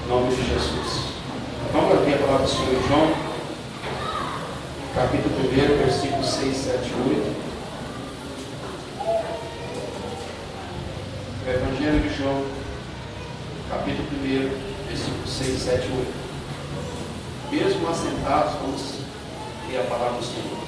Em nome de Jesus. Vamos abrir a palavra do Senhor João, capítulo 1, versículos 6, 7 e 8. O Evangelho de João, capítulo 1, versículos 6, 7 e 8. Mesmo assentados, vamos ler a palavra do Senhor.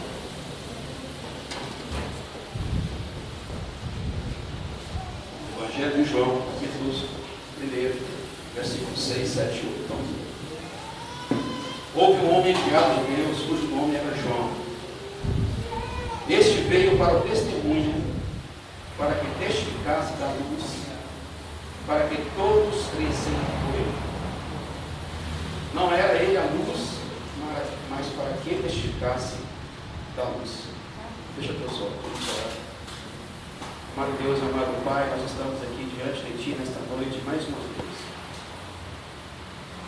Evangelho de João, capítulo 1, versículos 6, 7 e 8. Vamos ler. Houve um homem enviado de Deus, cujo nome era João. Este veio para o testemunho, para que testificasse da luz, para que todos crescem por ele. Não era ele a luz, mas para que testificasse da luz. Deixa eu só, amado Deus, amado Pai, nós estamos aqui diante de Ti nesta noite mais uma vez.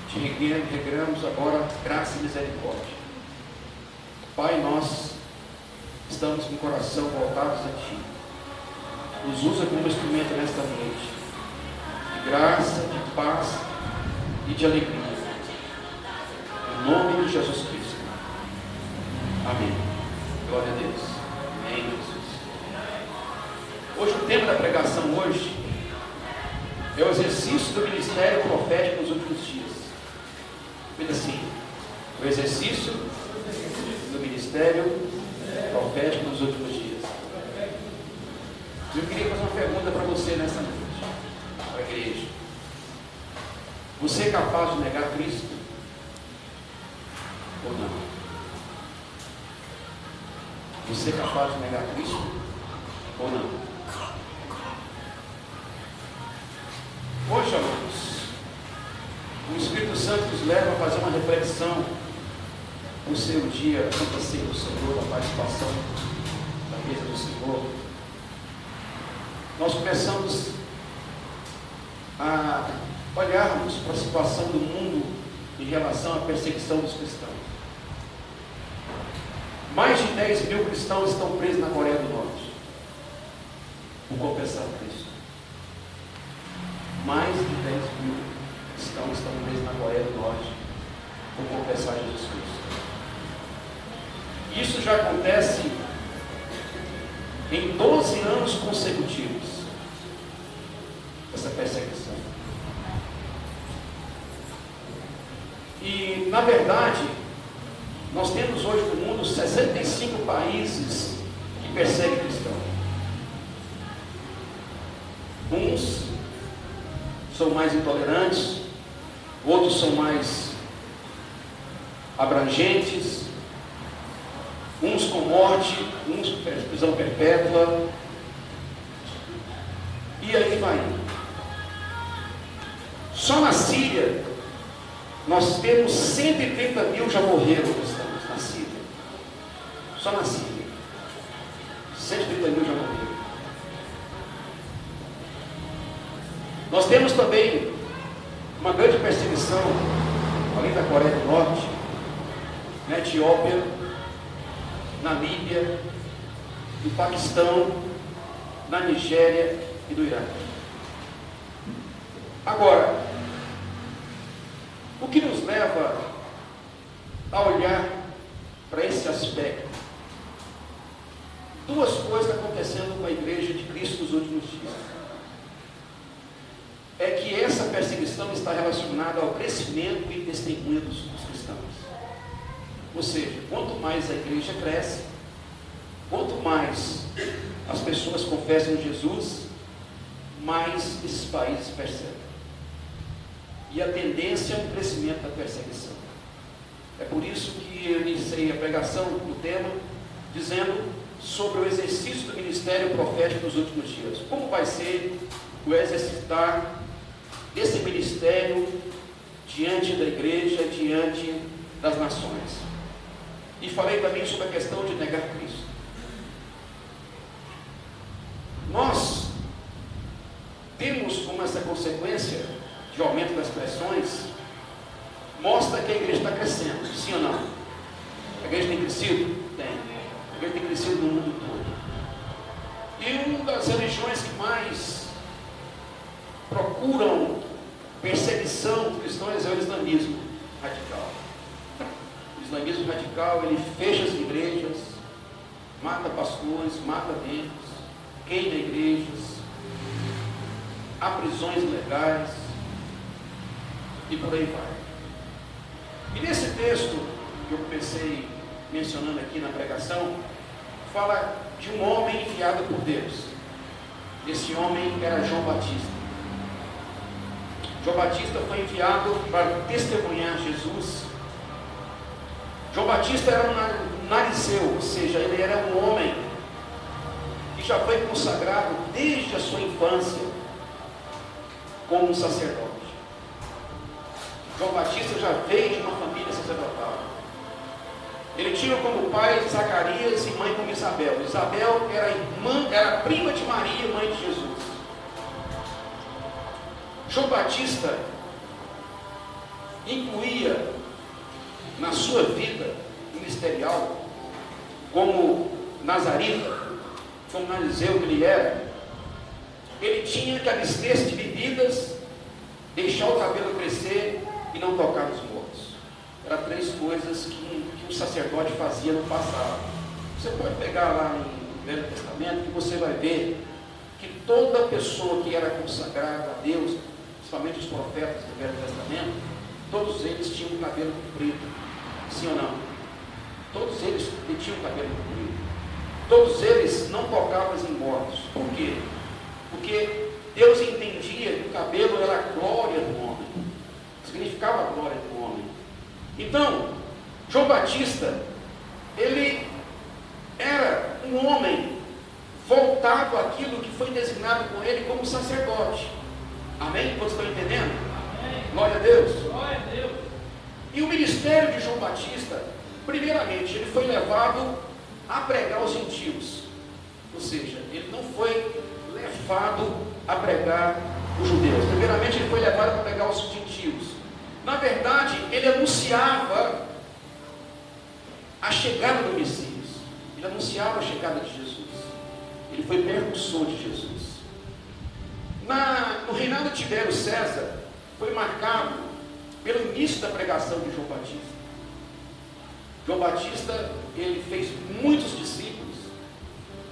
Te regramos agora graça e misericórdia. Pai, nós estamos com o coração voltados a Ti. Nos usa como instrumento nesta noite, de graça, de paz e de alegria. Em nome de Jesus Cristo. Amém. Glória a Deus. Amém, Jesus. Hoje o tema da pregação hoje é o exercício do ministério profético nos últimos dias. Diz assim, o exercício do ministério profético nos últimos dias. Eu queria fazer uma pergunta para você nessa noite, para a igreja. Você é capaz de negar Cristo? Ou não? Você é capaz de negar Cristo? Ou não? Hoje, amados, o Espírito Santo nos leva a fazer uma reflexão no seu dia, Santa Ceia do Senhor, da participação da mesa do Senhor. Nós começamos a olharmos para a situação do mundo em relação à perseguição dos cristãos. Mais de 10 mil cristãos estão presos na Coreia do Norte por confessar Cristo. Mais de 10 mil cristãos estão presos na Coreia do Norte por confessar Jesus Cristo. Isso já acontece em 12 anos consecutivos, essa perseguição. E, na verdade, nós temos hoje no mundo 65 países que perseguem cristãos. Uns são mais intolerantes, outros são mais abrangentes, uns com morte, uns com prisão perpétua, e aí vai. Só na Síria, nós temos 130 mil já morreram cristãos na Síria. Só na Síria. 130 mil já morreram. Nós temos também uma grande perseguição, além da Coreia do Norte, na Etiópia, na Líbia, no Paquistão, na Nigéria e no Iraque. Agora, o que nos leva a olhar para esse aspecto? Duas coisas acontecendo com a igreja de Cristo nos últimos dias. É que essa perseguição está relacionada ao crescimento e testemunho dos cristãos. Ou seja, quanto mais a igreja cresce, quanto mais as pessoas confessam Jesus, mais esses países percebem. E a tendência é um crescimento da perseguição. É por isso que eu iniciei a pregação no tema, dizendo sobre o exercício do ministério profético nos últimos dias. Como vai ser o exercitar desse ministério diante da igreja, diante das nações. E falei também sobre a questão de negar Cristo. Nós temos como essa consequência de aumento das pressões, mostra que a igreja está crescendo, sim ou não? A igreja tem crescido? Tem. A igreja tem crescido no mundo todo. E uma das religiões que mais procuram perseguição dos cristãos é o islamismo radical. O islamismo radical, ele fecha as igrejas, mata pastores, mata membros, queima igrejas, há prisões ilegais e por aí vai. E nesse texto que eu comecei mencionando aqui na pregação, fala de um homem enviado por Deus. Esse homem era João Batista. João Batista foi enviado para testemunhar Jesus. João Batista era um narizeu, ou seja, ele era um homem que já foi consagrado desde a sua infância como um sacerdote. João Batista já veio de uma família sacerdotal. Ele tinha como pai Zacarias e mãe como Isabel. Isabel era prima de Maria, mãe de Jesus. João Batista incluía na sua vida ministerial, como nazarita, como narizeu que ele era, ele tinha que abster-se de bebidas, deixar o cabelo crescer e não tocar nos mortos. Eram 3 coisas que um sacerdote fazia no passado. Você pode pegar lá no Velho Testamento que você vai ver que toda pessoa que era consagrada a Deus, principalmente os profetas do Velho Testamento, todos eles tinham o cabelo comprido. Sim ou não? Todos eles tinham o cabelo comprido. Todos eles não tocavam em mortos. Por quê? Porque Deus entendia que o cabelo era a glória do homem. Significava a glória do homem. Então, João Batista, ele era um homem voltado àquilo que foi designado por ele como sacerdote. Amém? Todos estão entendendo? Amém. Glória a Deus. Glória a Deus. E o ministério de João Batista, primeiramente, ele foi levado a pregar aos gentios. Ou seja, ele não foi levado a pregar os judeus. Primeiramente, ele foi levado a pregar aos gentios. Na verdade, ele anunciava a chegada do Messias. Ele anunciava a chegada de Jesus. Ele foi precursor de Jesus. No reinado de Tibério César, foi marcado pelo início da pregação de João Batista. João Batista, ele fez muitos discípulos.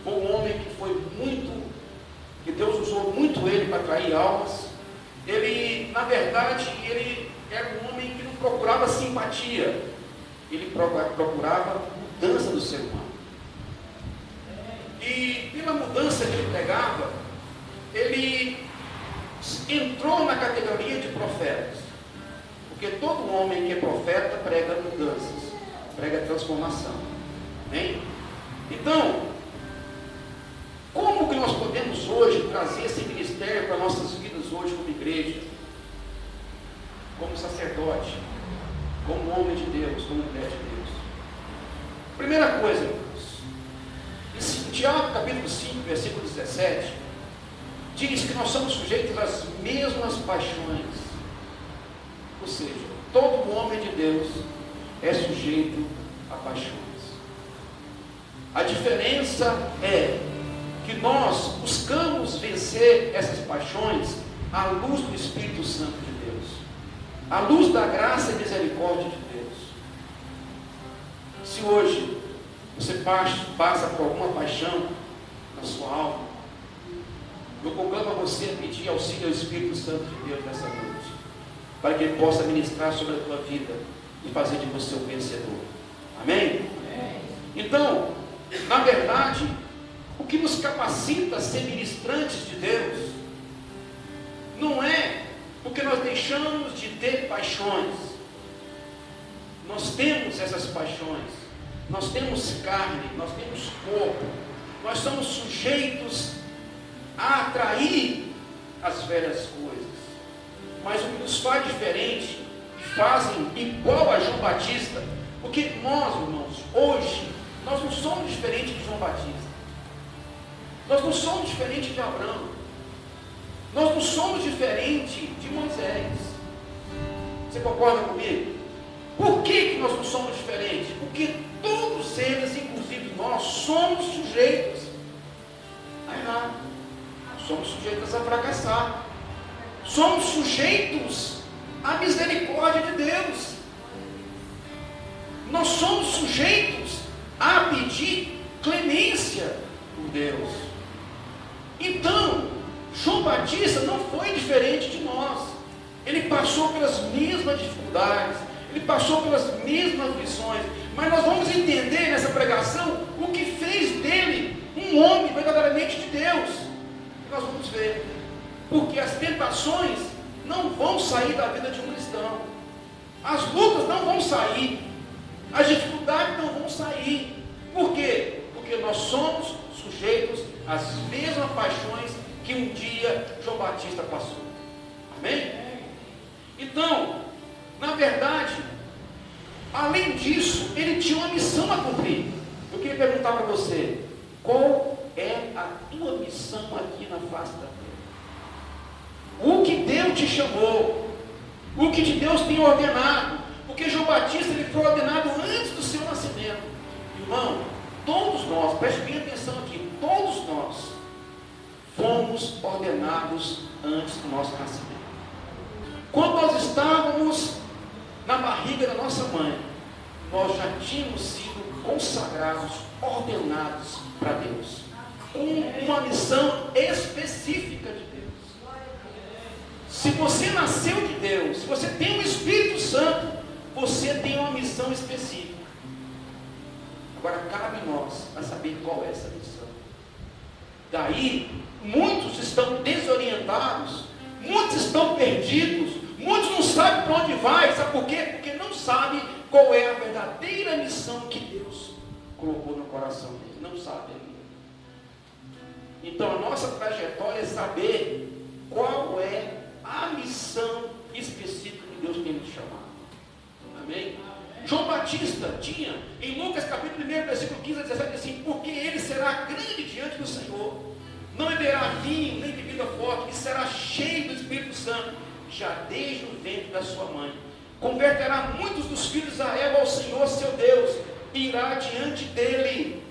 Foi um homem que Deus usou muito ele para atrair almas. Ele, na verdade, ele era um homem que não procurava simpatia. Ele procurava mudança do ser humano. E pela mudança que ele pregava, ele entrou na categoria de profetas. Porque todo homem que é profeta prega mudanças, prega transformação. Amém? Então, como que nós podemos hoje trazer esse ministério para nossas vidas hoje como igreja? Como sacerdote, como homem de Deus, como mulher de Deus. Primeira coisa, irmãos, em Tiago capítulo 5, versículo 17, diz que nós somos sujeitos às mesmas paixões. Ou seja, todo homem de Deus é sujeito a paixões. A diferença é que nós buscamos vencer essas paixões à luz do Espírito Santo de Deus, à luz da graça e misericórdia de Deus. Se hoje você passa por alguma paixão na sua alma, eu conclamo a você pedir auxílio ao Espírito Santo de Deus nessa noite, para que Ele possa ministrar sobre a tua vida e fazer de você um vencedor. Amém? Amém. Então, na verdade, o que nos capacita a ser ministrantes de Deus não é porque nós deixamos de ter paixões. Nós temos essas paixões, nós temos carne, nós temos corpo, nós somos sujeitos a atrair as velhas coisas. Mas o que nos faz diferente, fazem igual a João Batista, porque nós, irmãos, hoje, nós não somos diferentes de João Batista. Nós não somos diferentes de Abraão. Nós não somos diferentes de Moisés. Você concorda comigo? Por que nós não somos diferentes? Porque todos eles, inclusive nós, somos sujeitos a errar. Somos sujeitos a fracassar. somos sujeitos à misericórdia de Deus. Nós somos sujeitos a pedir clemência por Deus. Então, João Batista não foi diferente de nós. Ele passou pelas mesmas dificuldades, ele passou pelas mesmas aflições, mas nós vamos entender nessa pregação o que fez dele um homem verdadeiramente de Deus. E nós vamos ver, porque as tentações não vão sair da vida de um cristão, as lutas não vão sair, as dificuldades não vão sair. Por quê? Porque nós somos sujeitos às mesmas paixões que um dia João Batista passou. Amém? Então, na verdade, além disso, ele tinha uma missão a cumprir. Eu queria perguntar para você, qual é a tua missão aqui na face da terra? O que Deus te chamou? O que Deus tem ordenado? Porque João Batista ele foi ordenado antes do seu nascimento. Irmão, todos nós, preste bem atenção aqui, todos nós fomos ordenados antes do nosso nascimento. Quando nós estávamos na barriga da nossa mãe, nós já tínhamos sido consagrados, ordenados para Deus, com uma missão específica de Deus. Se você nasceu de Deus, se você tem o Espírito Santo, você tem uma missão específica. Agora cabe nós a saber qual é essa missão. Daí, muitos estão desorientados, muitos estão perdidos, muitos não sabem para onde vai. Sabe por quê? Porque não sabem qual é a verdadeira missão que Deus colocou no coração dele. Não sabem ainda. Então a nossa trajetória é saber qual é a missão específica que Deus tem nos chamado. Amém? João Batista tinha, em Lucas capítulo 1, versículo 15 a 17, assim: porque ele será grande diante do Senhor, não beberá vinho nem bebida forte, e será cheio do Espírito Santo, já desde o ventre da sua mãe. Converterá muitos dos filhos de Israel ao Senhor seu Deus, e irá diante dele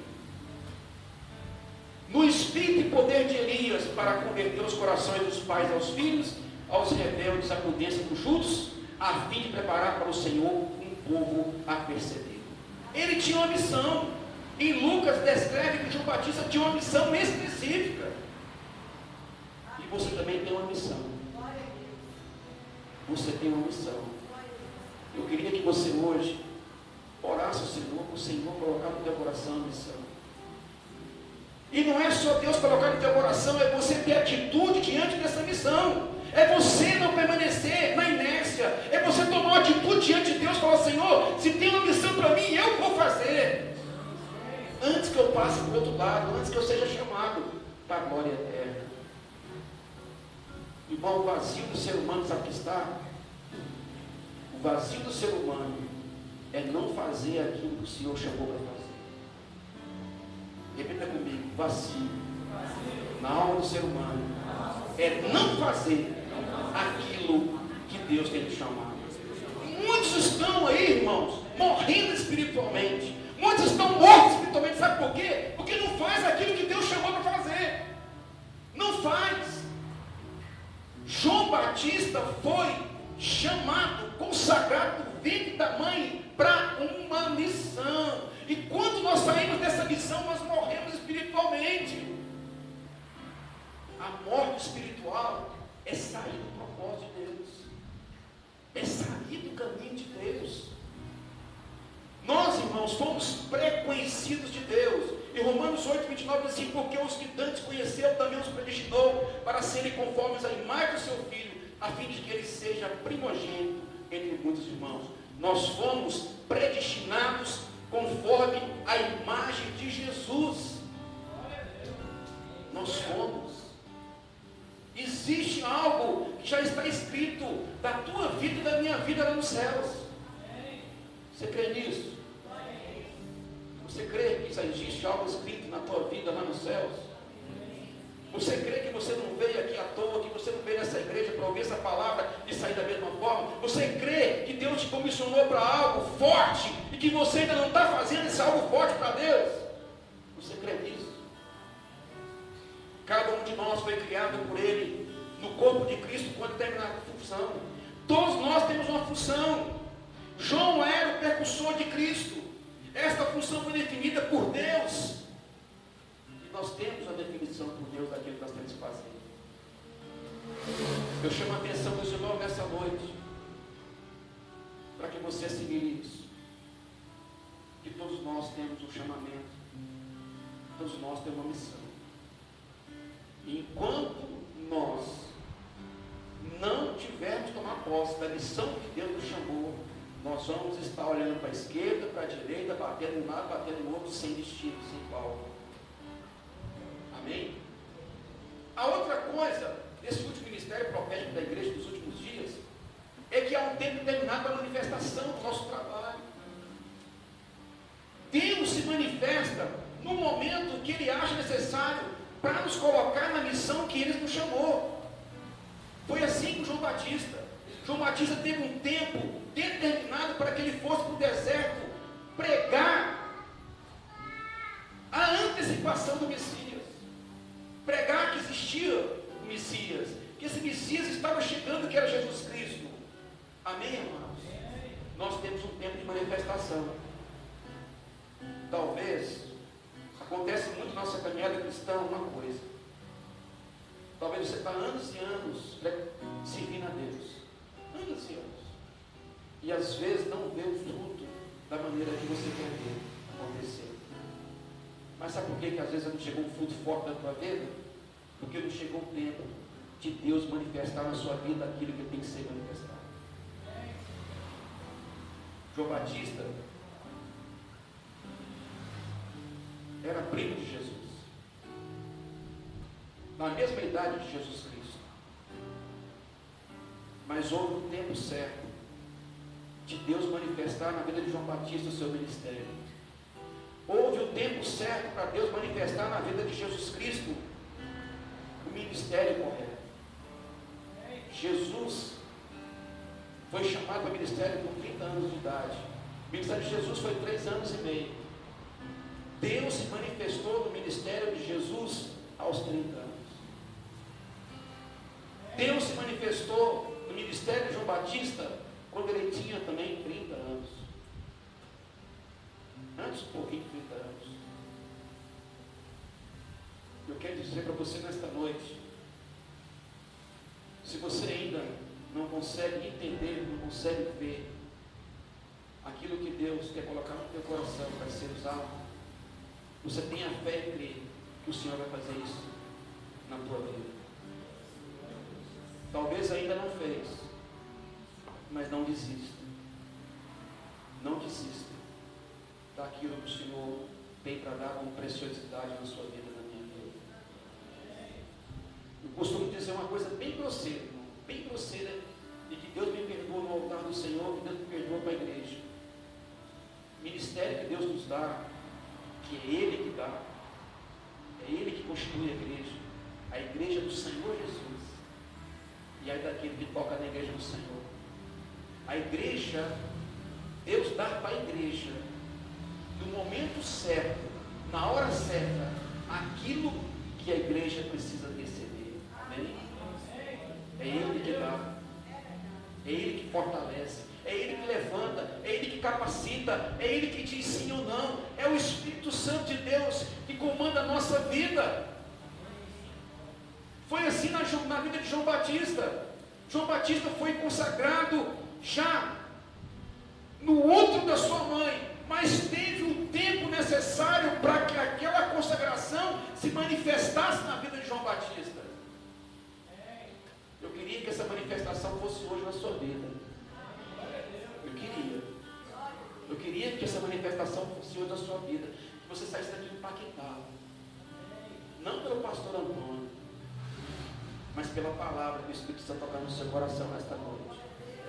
no espírito e poder de Elias, para converter os corações dos pais aos filhos, aos rebeldes a prudência dos justos, a fim de preparar para o Senhor um povo a perceber. Ele tinha uma missão. Em Lucas descreve que João Batista tinha uma missão específica. E você também tem uma missão. Você tem uma missão. Eu queria que você hoje orasse ao Senhor, para o Senhor colocar no teu coração a missão. E não é só Deus colocar no teu coração, é você ter atitude diante dessa missão. É você não permanecer na inércia. É você tomar uma atitude diante de Deus e falar: Senhor, se tem uma missão para mim, eu vou fazer. Antes que eu passe para o outro lado, antes que eu seja chamado para a glória eterna. Irmão, o vazio do ser humano, sabe o que está? O vazio do ser humano é não fazer aquilo que o Senhor chamou para fazer. Repita comigo: vazio na alma do ser humano é não fazer aquilo que Deus tem te chamado. Muitos estão aí, irmãos, morrendo espiritualmente. Muitos estão mortos espiritualmente. Sabe por quê? Porque não faz aquilo que Deus chamou para fazer. Não faz. João Batista foi chamado, consagrado do ventre da mãe para uma missão. E quando nós saímos dessa missão, nós morremos espiritualmente. A morte espiritual é sair do propósito de Deus, é sair do caminho de Deus. Nós, irmãos, fomos pré-conhecidos de Deus. Em Romanos 8, 29 diz assim: porque os que dantes conheceu, também os predestinou para serem conformes à imagem do seu Filho, a fim de que ele seja primogênito entre muitos irmãos. Nós fomos predestinados conforme a imagem de Jesus. Nós fomos. Existe algo que já está escrito da tua vida e da minha vida lá nos céus. Você crê nisso? Você crê que já existe algo escrito na tua vida lá nos céus? Você crê que você não veio aqui à toa, que você não veio nessa igreja para ouvir essa palavra e sair da mesma forma? Você crê que Deus te comissionou para algo forte e que você ainda não está fazendo esse algo forte para Deus? Você crê nisso? Cada um de nós foi criado por Ele no corpo de Cristo com determinada função. Todos nós temos uma função. João era o precursor de Cristo. Esta função foi definida por Deus. E nós temos a definição por Deus daquilo que nós temos que fazer. Eu chamo a atenção dos irmãos nessa noite, para que você assimile isso. Que todos nós temos um chamamento. Todos nós temos uma missão. E enquanto nós não tivermos tomar posse da missão que Deus nos chamou, nós vamos estar olhando para a esquerda, para a direita, batendo um lado, batendo no outro, sem destino, sem palco. Amém? A outra coisa desse último ministério profético da igreja dos últimos dias é que há um tempo determinado para a manifestação do nosso trabalho. Deus se manifesta no momento que Ele acha necessário para nos colocar na missão que Ele nos chamou. Foi assim com João Batista. João Batista teve um tempo determinado para que ele fosse para o deserto pregar a antecipação do Messias. Pregar que existia o Messias, que esse Messias estava chegando, que era Jesus Cristo. Amém, irmãos? Nós temos um tempo de manifestação. Talvez acontece muito na nossa caminhada cristã uma coisa. Talvez você está anos e anos servindo a Deus. Anos e anos. E às vezes não vê o fruto da maneira que você quer ver acontecer. Mas sabe por que às vezes não chegou um fruto forte na tua vida? Porque não chegou o tempo de Deus manifestar na sua vida aquilo que tem que ser manifestado. João Batista era primo de Jesus, na mesma idade de Jesus Cristo, mas houve um tempo certo de Deus manifestar na vida de João Batista o seu ministério. Houve o tempo certo para Deus manifestar na vida de Jesus Cristo o ministério correto. Jesus foi chamado para o ministério com 30 anos de idade. O ministério de Jesus foi 3 anos e meio. Deus se manifestou no ministério de Jesus aos 30 anos. Deus se manifestou no ministério de João Batista quando ele tinha também 30 anos. Antes um pouquinho de 30 anos. Eu quero dizer para você nesta noite, se você ainda não consegue entender, não consegue ver aquilo que Deus quer colocar no teu coração para ser usado, você tem a fé e crê que o Senhor vai fazer isso na tua vida. Talvez ainda não fez, mas não desista. Não desista daquilo que o Senhor tem para dar como preciosidade na sua vida, na minha vida. Eu costumo dizer uma coisa bem grosseira, irmão, bem grosseira, e que Deus me perdoa no altar do Senhor, que Deus me perdoa para a igreja. O ministério que Deus nos dá, que é Ele que dá, é Ele que constitui a igreja do Senhor Jesus. E aí daquele que toca na igreja do Senhor. A igreja, Deus dá para a igreja, no momento certo, na hora certa, aquilo que a igreja precisa receber. Amém? É Ele que dá, é Ele que fortalece, é Ele que levanta, é Ele que capacita, é Ele que te ensina ou não, é o Espírito Santo de Deus que comanda a nossa vida. Foi assim na vida de João Batista. João Batista foi consagrado já no útero da sua mãe, mas teve o tempo necessário para que aquela consagração se manifestasse na vida de João Batista. Eu queria que essa manifestação fosse hoje na sua vida. Eu queria que essa manifestação fosse hoje na sua vida, que você saísse daqui impactado, não pelo pastor Antônio, mas pela palavra que o Espírito Santo tocar no seu coração nesta noite,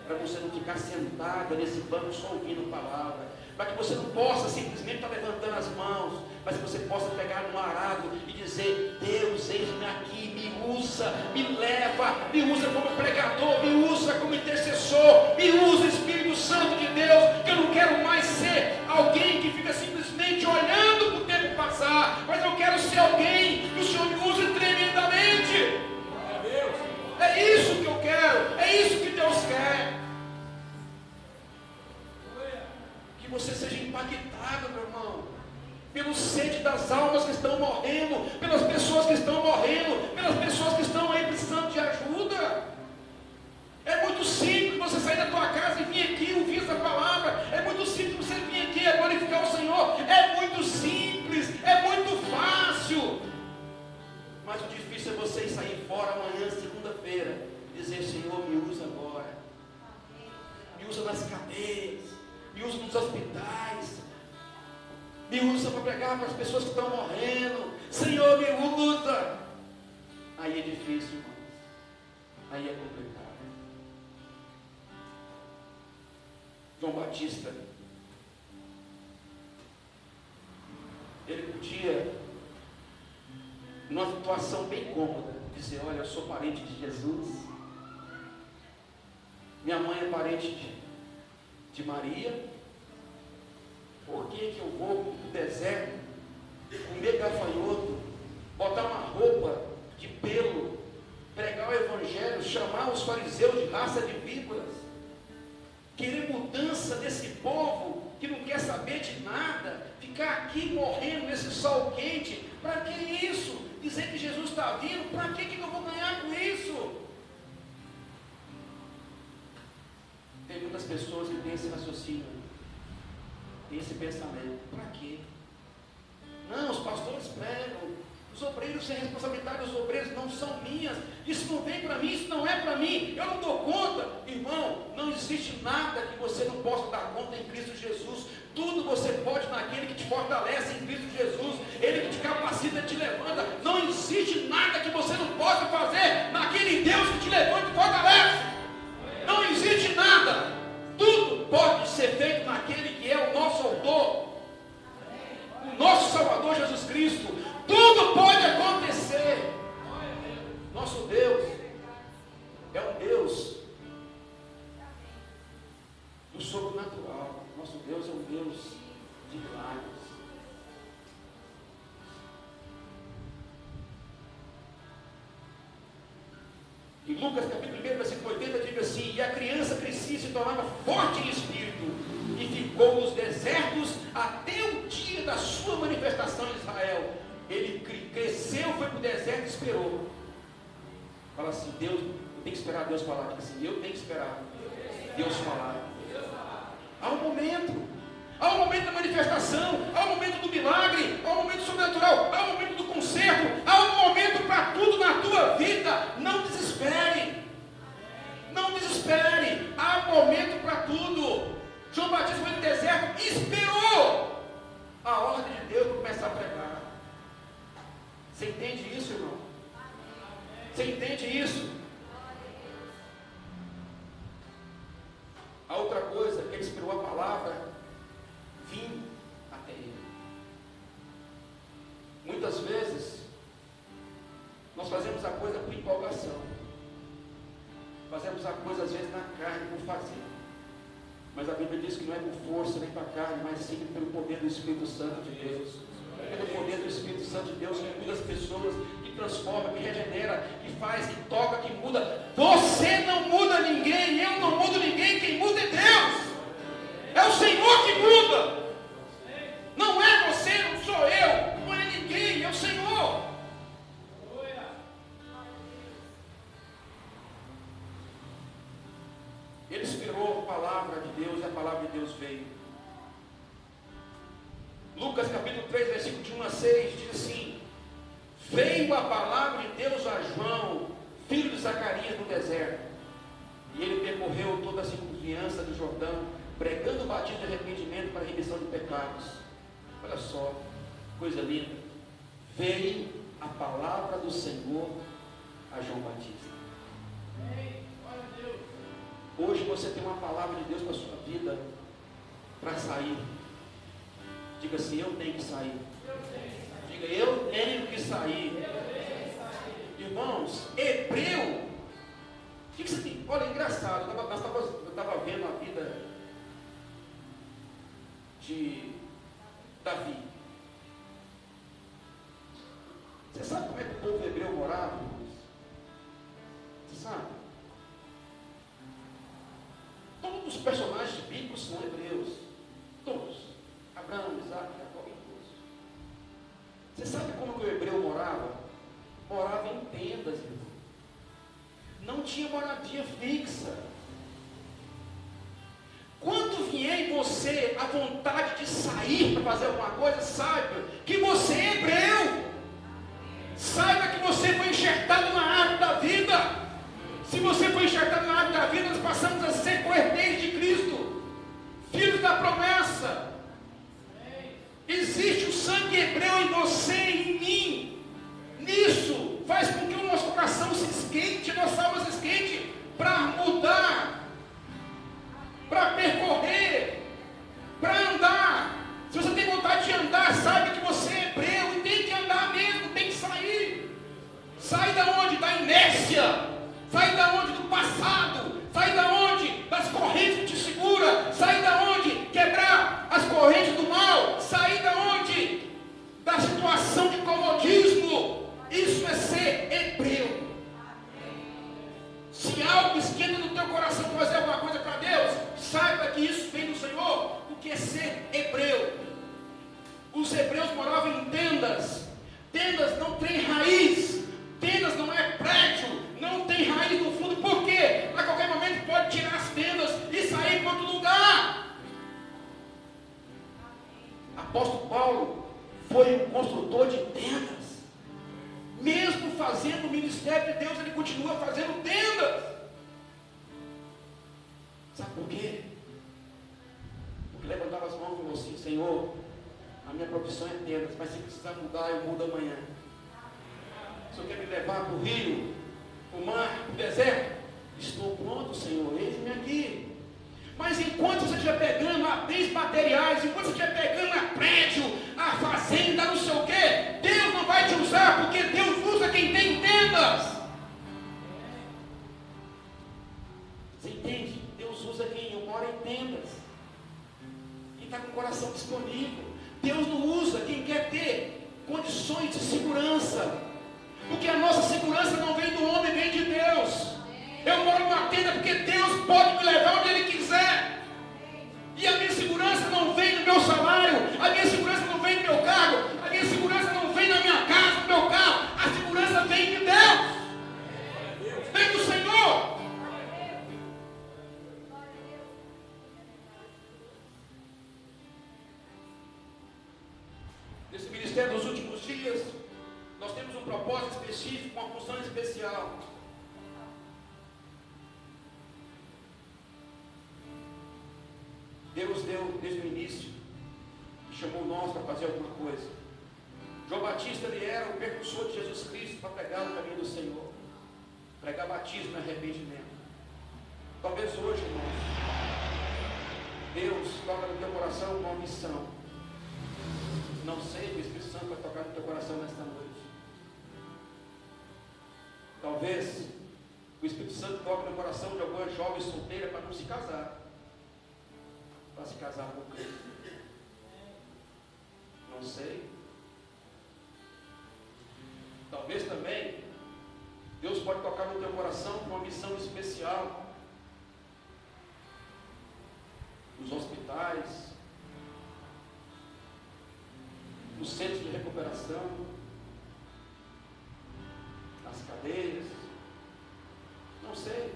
para você não ficar sentado nesse banco só ouvindo palavra, para que você não possa simplesmente estar levantando as mãos, mas que você possa pegar no arado e dizer: Deus, eis-me aqui, me usa, me leva, me usa como pregador, me usa como intercessor, me usa, Espírito Santo de Deus, que eu não quero mais ser alguém que fica simplesmente olhando para o tempo passar, mas eu quero ser alguém que o Senhor me use tremendamente. É Que você seja impactado, meu irmão, pelo sede das almas que estão morrendo, pelas pessoas que estão morrendo, pelas pessoas que estão aí precisando de ajuda. É muito simples você sair da tua casa e vir aqui ouvir essa palavra. É muito simples você vir aqui e glorificar o Senhor. É muito simples, é muito fácil. Mas o difícil é você sair fora amanhã, segunda-feira, e dizer: Senhor, me usa agora. Me usa nas cadeias, me usa nos hospitais, me usa para pregar para as pessoas que estão morrendo. Senhor, me usa. Aí é difícil, irmão. Aí é complicado. João Batista, ele podia, numa situação bem cômoda, dizer: olha, eu sou parente de Jesus, minha mãe é parente de Maria, por que eu vou para o deserto, comer gafanhoto, botar uma roupa de pelo, pregar o evangelho, chamar os fariseus de raça de víboras, querer mudança desse povo que não quer saber de nada, ficar aqui morrendo nesse sol quente? Para que isso? Dizer que Jesus está vindo, para que eu vou ganhar com isso? Tem muitas pessoas que têm esse raciocínio, têm esse pensamento: para quê? Não, os pastores pregam, os obreiros têm responsabilidade, os obreiros não são minhas, isso não vem para mim, isso não é para mim, eu não dou conta. Irmão, não existe nada que você não possa dar conta em Cristo Jesus. Tudo você pode naquele que te fortalece em Cristo Jesus, Ele que te capacita, te levanta. Não existe nada que você não possa fazer naquele Deus que te levanta e fortalece. Não existe nada. Tudo pode ser feito naquele que é o nosso autor, o nosso Salvador Jesus Cristo. Tudo pode acontecer. Nosso Deus é um Deus do sobrenatural. Nosso Deus é um Deus de milagres. Em Lucas capítulo 1, versículo 80, diz assim: e a criança crescia e se tornava forte em espírito, e ficou nos desertos até o dia da sua manifestação em Israel. Ele cresceu, foi para o deserto e esperou. Fala assim: Deus, eu tenho que esperar Deus falar. Diz assim: eu tenho que esperar Deus falar. Há um momento da manifestação, há um momento do milagre, há um momento sobrenatural, há um momento do conserto, há um momento para tudo na tua vida. Não desespere, não desespere, há momento para tudo. João Batista foi no deserto e esperou a ordem de Deus para começar a pregar. Você entende isso, irmão? Você entende isso? A outra coisa, ele esperou a palavra vir até ele. Muitas vezes, nós fazemos a coisa por empolgação. Fazemos a coisa, às vezes, na carne, por fazer. Mas a Bíblia diz que não é por força nem para a carne, mas sim pelo poder do Espírito Santo de Deus. Pelo poder do Espírito Santo de Deus, que muda as pessoas, que transforma, que regenera, que faz, que toca, que muda. Você não muda ninguém, eu não mudo ninguém, quem muda é Deus. É o Senhor que muda. Não é você, não sou eu, não é ninguém, é o Senhor. Ele esperou a palavra de Deus e a palavra de Deus veio. Lucas capítulo 3, versículo de 1 a 6, diz assim: veio a palavra de Deus a João, filho de Zacarias, no deserto. E ele percorreu toda a circunviança do Jordão, pregando o batismo de arrependimento para a remissão de pecados. Olha só, coisa linda. Veio a palavra do Senhor a João Batista. Hoje você tem uma palavra de Deus para a sua vida, para sair. Diga assim: eu tenho que sair. Diga: eu tenho que sair. Irmãos, Hebreu. O que você tem? Olha, engraçado. Eu estava vendo a vida de Davi. Você sabe como é que o povo hebreu morava, irmãos? Você sabe? Todos os personagens bíblicos são hebreus. Todos. Isaac e Jacó incluso. Você sabe como que o hebreu morava? Morava em tendas, irmão. Não tinha moradia fixa. Quando vier em você a vontade de sair para fazer alguma coisa, saiba que você é hebreu. Saiba que você foi enxertado na árvore da vida. Se você foi enxertado na árvore da vida, nós passamos a ser co-herdeiros de Cristo, filhos da promessa. Existe o sangue hebreu em você e em mim. Nisso faz com que o nosso coração se esquente, nossa alma se esquente para mudar, para percorrer, para andar. Se você tem vontade de andar, saiba que você é hebreu e tem que andar mesmo, tem que sair. Sai da onde? Da inércia. Sai da onde? Do passado. Sai da onde? Das correntes que te segura. Sai da onde? Quebrar as correntes do mal. Sai da onde? Da situação de comodismo. Isso é ser hebreu. Se algo esquenta no teu coração para fazer alguma coisa para Deus, saiba que isso vem do Senhor, o que é ser hebreu. Os hebreus moravam em tendas. Tendas não têm raiz. Tendas não é prédio. Não tem raiz no fundo. Por quê? A qualquer momento pode tirar as tendas e sair para outro lugar. Apóstolo Paulo foi um construtor de tendas. Mesmo fazendo o ministério de Deus, ele continua fazendo tendas. Sabe por quê? Porque levantava as mãos e falou assim: Senhor, a minha profissão é tendas, mas se precisar mudar, eu mudo amanhã. O Senhor quer me levar para o rio, para o mar, para o deserto? Estou pronto, Senhor, eis-me aqui. Mas enquanto você estiver pegando a bens materiais, enquanto você estiver pegando a prédio, a fazenda, não sei o quê, Deus não vai te usar, porque Deus usa quem tem tendas. Você entende? Deus usa quem mora em tendas, quem está com o coração disponível. Deus não usa quem quer ter condições de segurança, porque a nossa segurança não vem do homem, vem de Deus. Eu moro numa tenda porque Deus pode me levar onde Ele quiser. E a minha segurança não vem do meu salário, a minha segurança não vem do meu cargo, a minha segurança não vem da minha casa, do meu carro. A segurança vem de Deus, vem do Senhor. Nesse ministério dos últimos dias, nós temos um propósito específico, uma função especial. Deus deu desde o início e chamou nós para fazer alguma coisa. João Batista, ele era o precursor de Jesus Cristo para pregar o caminho do Senhor, pregar batismo e arrependimento. Talvez hoje, irmãos, Deus toca no teu coração uma missão. Não sei, o Espírito Santo vai tocar no teu coração nesta noite. Talvez o Espírito Santo toque no coração de alguma jovem solteira para não se casar. Para se casar com Cristo. Não sei. Talvez também Deus pode tocar no teu coração com uma missão especial. Nos hospitais, nos centros de recuperação, nas cadeias. Não sei.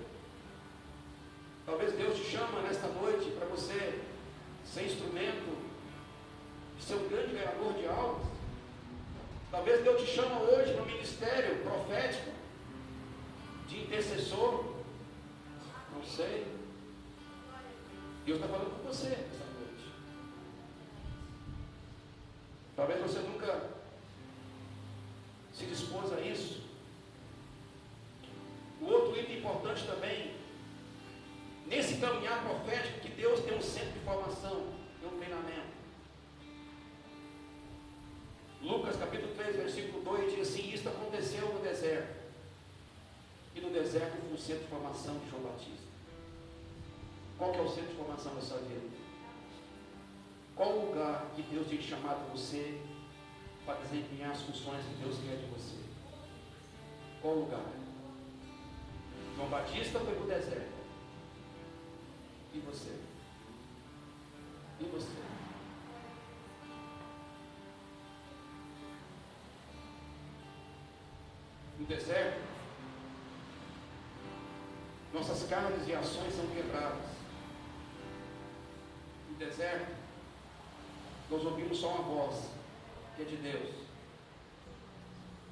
Talvez Deus te chama nesta noite para você ser instrumento de ser um grande ganhador de almas. Talvez Deus te chama hoje no ministério profético de intercessor. Não sei. Deus está falando com você nesta noite. Talvez você nunca se dispôs a isso. O outro item importante também, nesse caminhar profético, que Deus tem um centro de formação, tem um treinamento. Lucas capítulo 3, versículo 2 diz assim: isto aconteceu no deserto. E no deserto foi um centro de formação de João Batista. Qual que é o centro de formação da sua vida? Qual o lugar que Deus tem chamado você para desempenhar as funções que Deus quer de você? Qual lugar? João Batista foi para o deserto. E você? E você? No deserto, nossas carnes e ações são quebradas. No deserto, nós ouvimos só uma voz, que é de Deus.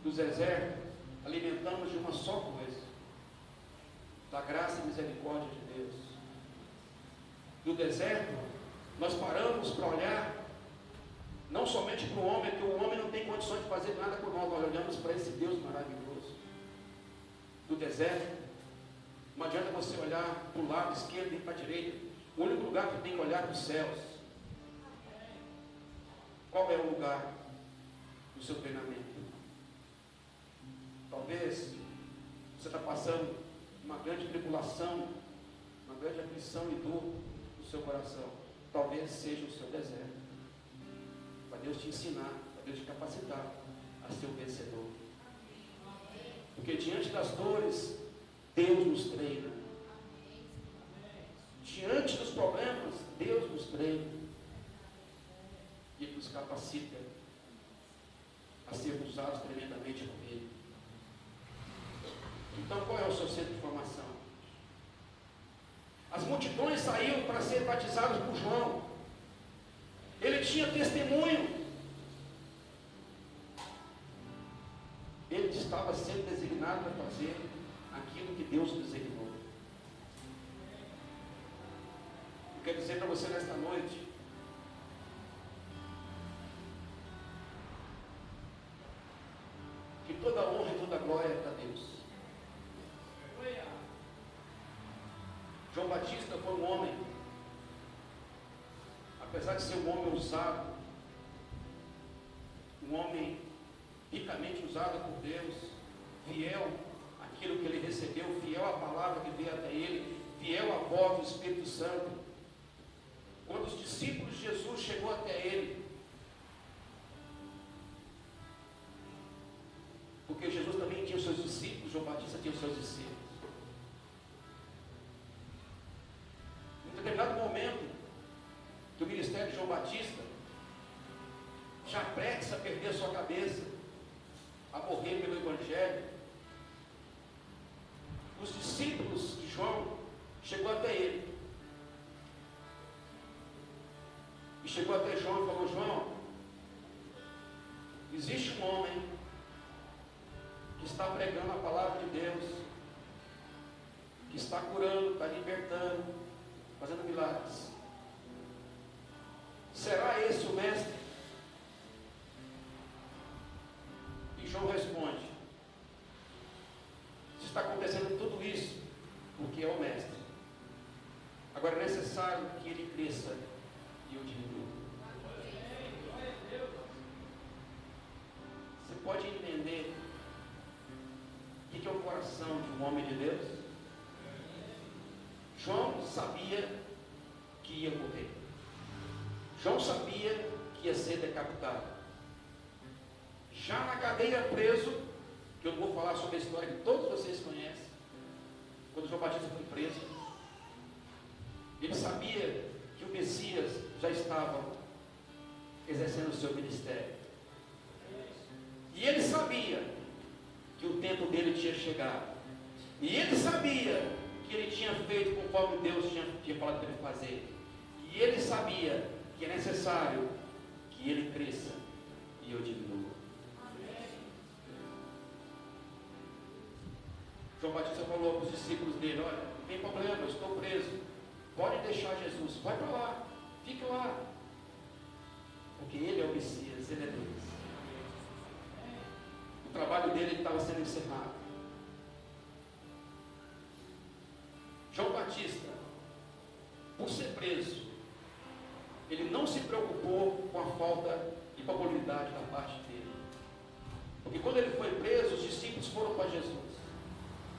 No deserto, alimentamos de uma só coisa, da graça e misericórdia de Deus. No deserto, nós paramos para olhar não somente para o homem, porque o homem não tem condições de fazer nada por nós, nós olhamos para esse Deus maravilhoso. No deserto, não adianta você olhar para o lado esquerdo e para a direita, o único lugar que tem que olhar é para os céus. Qual é o lugar do seu treinamento? Talvez você está passando uma grande tribulação, uma grande aflição e dor no seu coração. Talvez seja o seu deserto, para Deus te ensinar, para Deus te capacitar a ser o vencedor. Porque diante das dores, Deus nos treina. Diante dos problemas, Deus nos treina. E Ele nos capacita a sermos usados tremendamente por Ele. Então, qual é o seu centro de formação? As multidões saíram para ser batizadas por João. Ele tinha testemunho. Ele estava sendo designado para fazer aquilo que Deus designou. Eu quero dizer para você nesta noite, que toda honra e toda glória é para Deus. João Batista foi um homem, apesar de ser um homem usado, um homem ricamente usado por Deus, fiel àquilo que ele recebeu, fiel à palavra que veio até ele, fiel à voz do Espírito Santo. Quando os discípulos de Jesus chegou até ele, porque Jesus também tinha os seus discípulos, João Batista tinha os seus discípulos. Em determinado momento do ministério de João Batista, já prestes a perder a sua cabeça, a morrer pelo Evangelho, os discípulos de João chegou até ele. E chegou até João e falou: João, existe um homem que está pregando a palavra de Deus, que está curando, está libertando, fazendo milagres. Será esse o mestre? E João responde: se está acontecendo tudo isso, porque é o mestre. Agora é necessário que ele cresça e eu diminua. Você pode entender o que é o coração de um homem de Deus? João sabia que ia morrer. João sabia que ia ser decapitado. Já na cadeia preso, que eu não vou falar sobre a história que todos vocês conhecem, quando João Batista foi preso, ele sabia que o Messias já estava exercendo o seu ministério. E ele sabia que o tempo dele tinha chegado. E ele sabia que ele tinha feito conforme Deus tinha falado para ele fazer. E ele sabia que é necessário que ele cresça e eu diminua. João Batista falou para os discípulos dele: olha, não tem problema, eu estou preso, pode deixar Jesus, vai para lá, fique lá, porque ele é o Messias, ele é Deus. O trabalho dele estava sendo encerrado. João Batista, por ser preso, ele não se preocupou com a falta de popularidade da parte dele, porque quando ele foi preso, os discípulos foram para Jesus.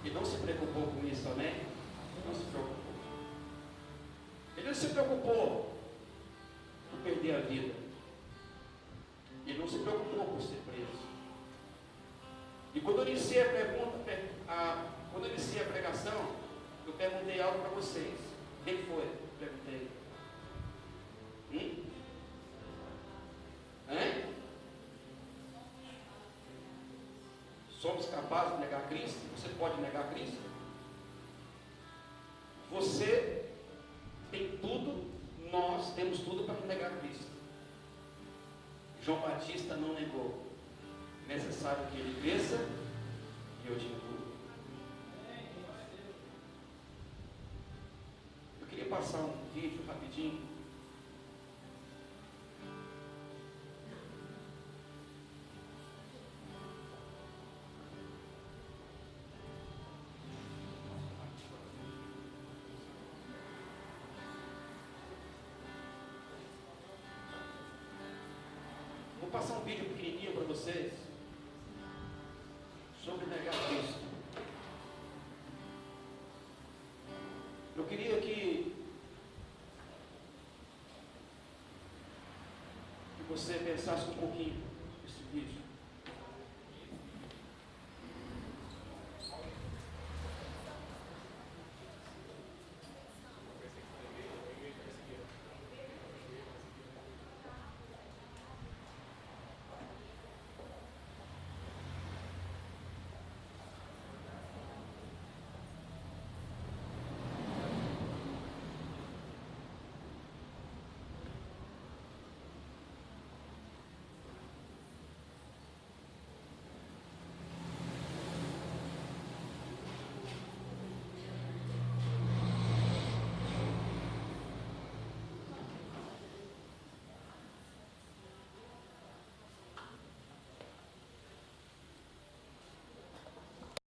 Ele não se preocupou com isso, amém? Não se preocupou. Ele não se preocupou por perder a vida. Ele não se preocupou por ser preso. E quando eu iniciei quando eu iniciei a pregação, eu perguntei algo para vocês. Quem foi? Eu perguntei. Hein? somos capazes de negar Cristo? Você pode negar Cristo? Você tem tudo, nós temos tudo para negar Cristo. João Batista não negou. É necessário que ele cresça e eu diminuo. Eu queria passar um vídeo rapidinho. Vou passar um vídeo pequenininho para vocês sobre negar Cristo. Eu queria que você pensasse um pouquinho nesse vídeo.